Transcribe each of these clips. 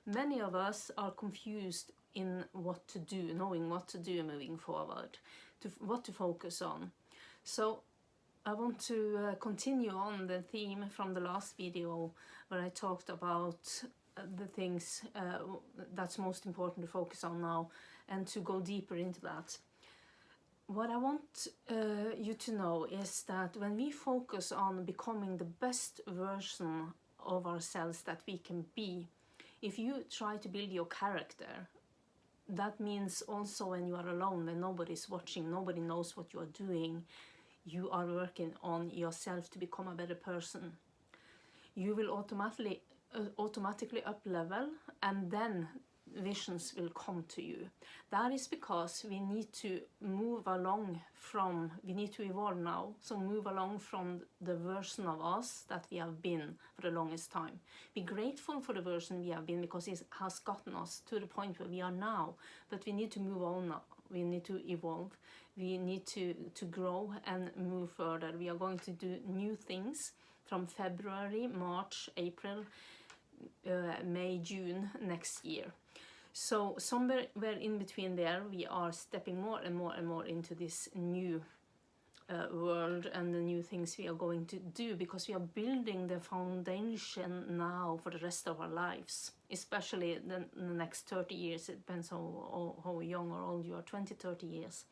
Many of us are confused in what to do, knowing what to do moving forward, what to focus on. So I want to continue on the theme from the last video where I talked about the things that's most important to focus on now, and to go deeper into that. What I want you to know is that when we focus on becoming the best version of ourselves that we can be, if you try to build your character, that means also when you are alone, when nobody's watching, nobody knows what you are doing, you are working on yourself to become a better person. You will automatically up level, and then visions will come to you. That is because we need to move along from, we need to evolve now, so move along from the version of us that we have been for the longest time. Be grateful for the version we have been, because it has gotten us to the point where we are now, but we need to move on now. We need to evolve, we need to grow and move further. We are going to do new things from February, March, April, May, June next year. So somewhere in between there, we are stepping more and more into this new world and the new things we are going to do, because we are building the foundation now for the rest of our lives, especially the next 30 years. It depends how young or old you are, 20, 30 years.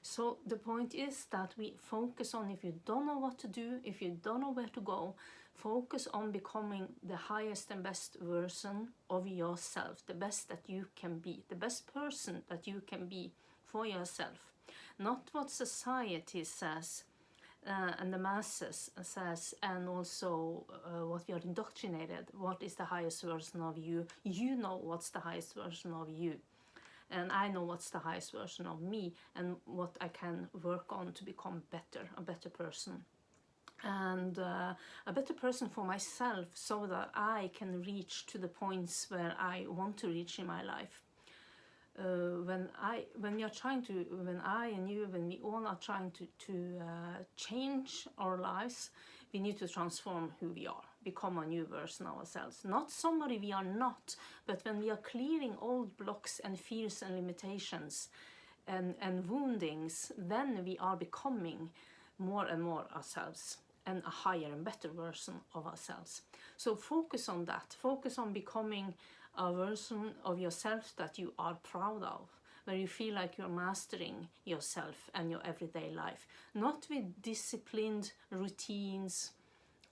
So the point is that we focus on, if you don't know what to do, if you don't know where to go, focus on becoming the highest and best version of yourself, the best that you can be, the best person that you can be for yourself. Not what society says and the masses says, and also what we are indoctrinated. What is the highest version of you? You know what's the highest version of you. And I know what's the highest version of me, and what I can work on to become better, a better person. And a better person for myself, so that I can reach to the points where I want to reach in my life. When I and you, when we all are trying to change our lives, we need to transform who we are, become a new version of ourselves. Not somebody we are not, but when we are clearing old blocks and fears and limitations and woundings, then we are becoming more and more ourselves, and a higher and better version of ourselves. So focus on that. Focus on becoming a version of yourself that you are proud of, where you feel like you're mastering yourself and your everyday life. Not with disciplined routines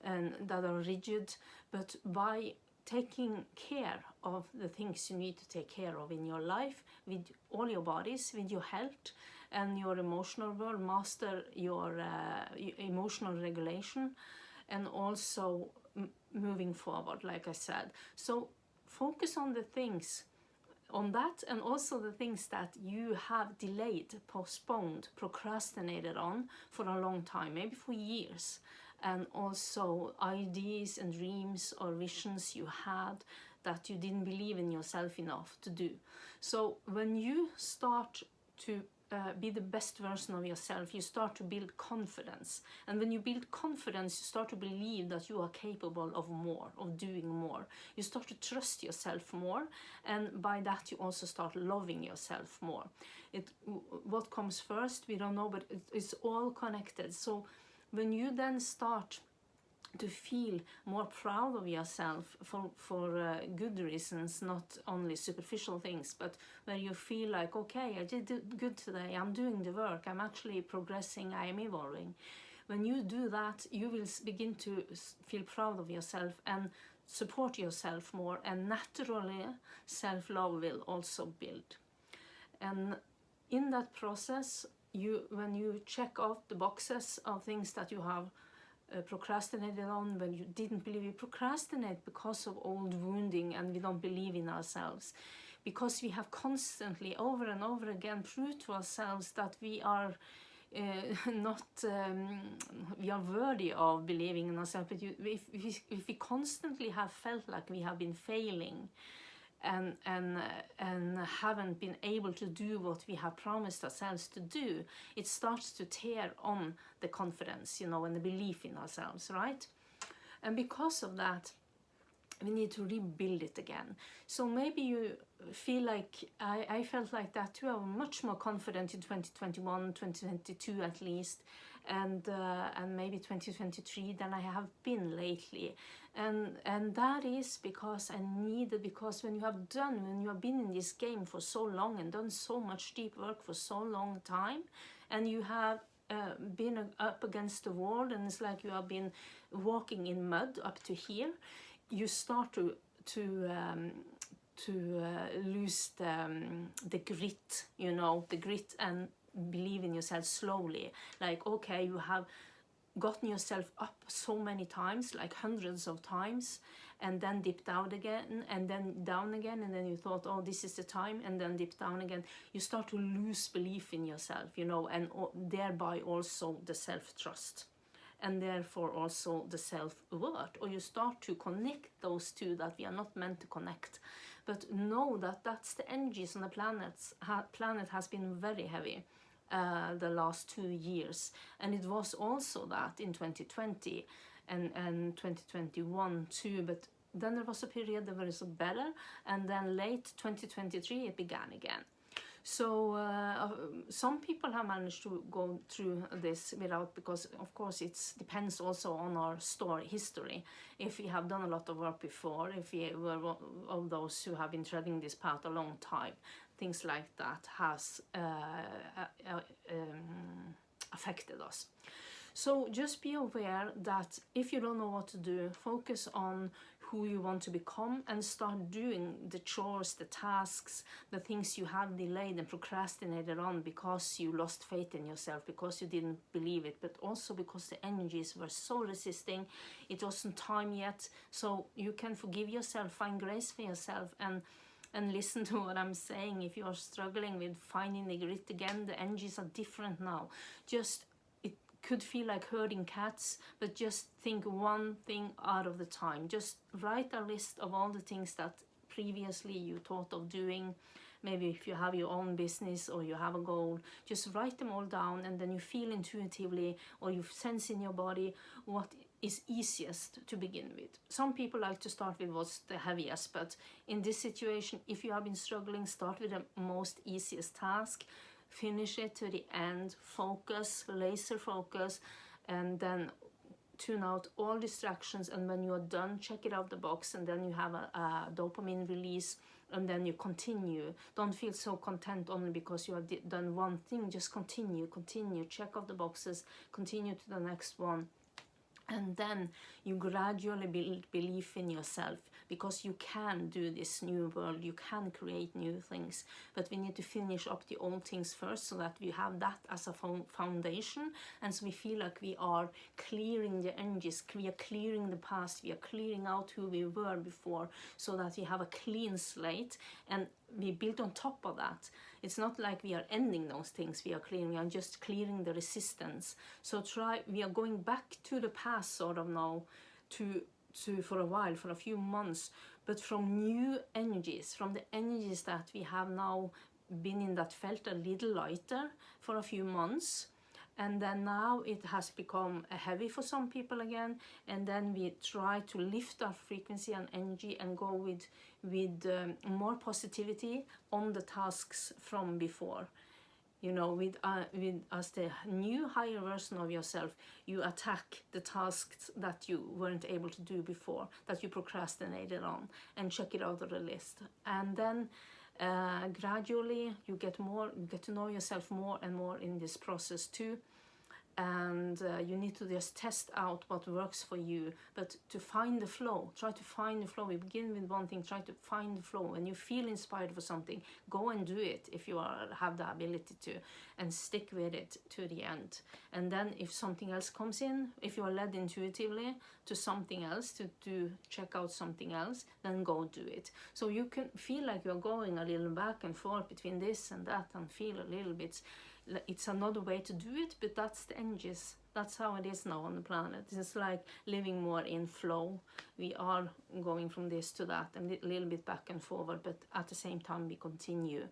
and that are rigid, but by taking care of the things you need to take care of in your life, with all your bodies, with your health and your emotional world. Master your emotional regulation, and also moving forward, like I said. So focus on the things, on that, and also the things that you have delayed, postponed, procrastinated on for a long time, maybe for years. And also ideas and dreams or visions you had that you didn't believe in yourself enough to do. So when you start to be the best version of yourself, you start to build confidence. And when you build confidence, you start to believe that you are capable of more, of doing more. You start to trust yourself more, and by that you also start loving yourself more. What comes first, we don't know, but it's all connected. So when you then start to feel more proud of yourself for good reasons, not only superficial things, but where you feel like, okay, I did good today, I'm doing the work, I'm actually progressing, I am evolving. When you do that, you will begin to feel proud of yourself and support yourself more, and naturally self-love will also build. And in that process, when you check off the boxes of things that you have procrastinated on, when you didn't believe, you procrastinate because of old wounding, and we don't believe in ourselves, because we have constantly over and over again proved to ourselves that we are we are worthy of believing in ourselves. But if we constantly have felt like we have been failing and haven't been able to do what we have promised ourselves to do, it starts to tear on the confidence, and the belief in ourselves, right? And because of that, we need to rebuild it again. So maybe you feel like, I felt like that too. I was much more confident in 2021, 2022 at least, and maybe 2023 than I have been lately. And that is because because when you have been in this game for so long and done so much deep work for so long time, and you have been up against the wall, and it's like you have been walking in mud up to here, you start to lose the grit, the grit, and believe in yourself slowly. Like, okay, you have gotten yourself up so many times, like hundreds of times, and then dipped out again, and then down again, and then you thought, oh, this is the time, and then dipped down again. You start to lose belief in yourself, and thereby also the self-trust, and therefore also the self-worth, or you start to connect those two that we are not meant to connect. But know that that's the energies on the planet has been very heavy the last 2 years, and it was also that in 2020 and 2021 too, but then there was a period that was better, and then late 2023 it began again. So some people have managed to go through this without, because of course it depends also on our history. If we have done a lot of work before, if we were one of those who have been treading this path a long time, things like that has affected us. So just be aware that if you don't know what to do, focus on who you want to become and start doing the chores, the tasks, the things you have delayed and procrastinated on because you lost faith in yourself, because you didn't believe it, but also because the energies were so resisting. It wasn't time yet, so you can forgive yourself, find grace for yourself, and listen to what I'm saying. If you are struggling with finding the grit again, the energies are different now. Could feel like herding cats, but just think one thing out of the time. Just write a list of all the things that previously you thought of doing. Maybe if you have your own business or you have a goal, just write them all down, and then you feel intuitively or you sense in your body what is easiest to begin with. Some people like to start with what's the heaviest, but in this situation, if you have been struggling, start with the most easiest task. Finish it to the end, focus, laser focus, and then tune out all distractions. And when you are done, check it out the box, and then you have a dopamine release, and then you continue. Don't feel so content only because you have done one thing. Just continue, check off the boxes, continue to the next one. And then you gradually build belief in yourself, because you can do this new world, you can create new things. But we need to finish up the old things first, so that we have that as a foundation. And so we feel like we are clearing the energies, we are clearing the past, we are clearing out who we were before, so that we have a clean slate. And we build on top of that. It's not like we are ending those things we are clearing, we are just clearing the resistance. So we are going back to the past sort of now, for a while, for a few months, but from new energies, from the energies that we have now been in, that felt a little lighter for a few months. And then now it has become heavy for some people again, and then we try to lift our frequency and energy and go with more positivity on the tasks from before. With as the new higher version of yourself, you attack the tasks that you weren't able to do before, that you procrastinated on, and check it out of the list. And then gradually you get to know yourself more and more in this process too. And you need to just test out what works for you, but to find the flow, try to find the flow. We begin with one thing, try to find the flow. When you feel inspired for something, go and do it if you have the ability to, and stick with it to the end. And then if something else comes in, if you are led intuitively to something else, to check out something else, then go do it. So you can feel like you're going a little back and forth between this and that, and feel a little bit. It's another way to do it, but that's the energies. That's how it is now on the planet. It's like living more in flow. We are going from this to that, and a little bit back and forward, but at the same time we continue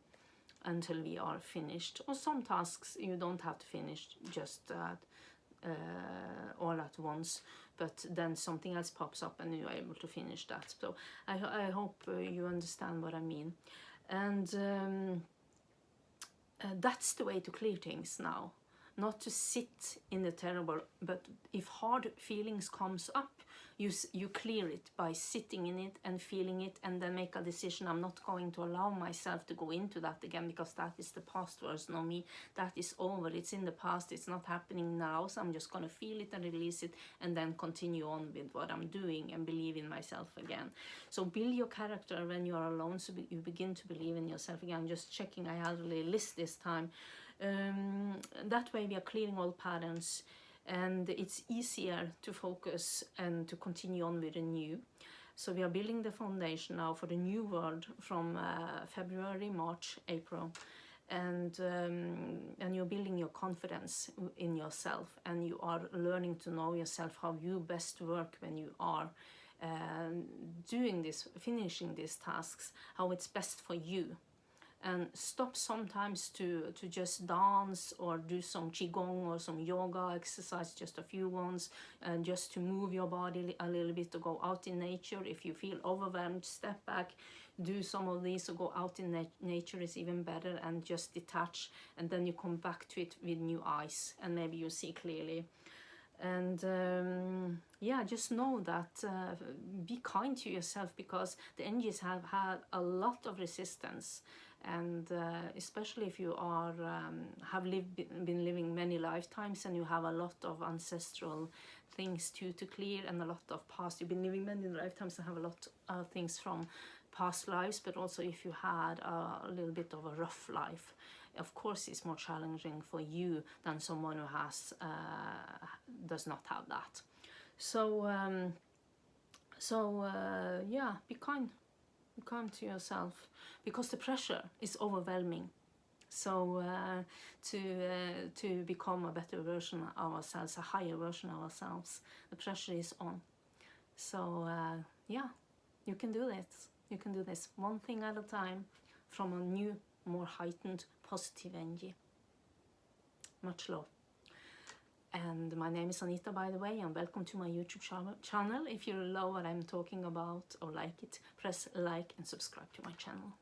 until we are finished. Or some tasks you don't have to finish, just all at once, but then something else pops up and you're able to finish that. So I hope you understand what I mean. And that's the way to clear things now. Not to sit in the terrible, but if hard feelings comes up, you clear it by sitting in it and feeling it, and then make a decision. I'm not going to allow myself to go into that again, because that is the past version of me. That is over. It's in the past. It's not happening now. So I'm just going to feel it and release it, and then continue on with what I'm doing and believe in myself again. So build your character when you are alone, so you begin to believe in yourself again. I'm just checking I had a list this time. That way we are clearing all patterns, and it's easier to focus and to continue on with the new. So we are building the foundation now for the new world from February, March, April, and you're building your confidence in yourself, and you are learning to know yourself, how you best work when you are doing this, finishing these tasks, how it's best for you. And stop sometimes to just dance or do some qigong or some yoga exercise, just a few ones, and just to move your body a little bit, to go out in nature. If you feel overwhelmed, step back, do some of these, or go out in nature is even better, and just detach, and then you come back to it with new eyes, and maybe you see clearly. And yeah, just know that be kind to yourself, because the energies have had a lot of resistance, and especially if you are been living many lifetimes, and you have a lot of ancestral things to clear, and a lot of past. You've been living many lifetimes and have a lot of things from past lives, but also if you had a little bit of a rough life, of course it's more challenging for you than someone who has does not have that. So yeah, be kind to yourself, because the pressure is overwhelming. So to become a better version of ourselves, a higher version of ourselves, the pressure is on. So yeah, you can do this. You can do this one thing at a time, from a new, more heightened, positive energy. Much love. And my name is Anita, by the way, and welcome to my YouTube channel. If you love what I'm talking about or like it, press like and subscribe to my channel.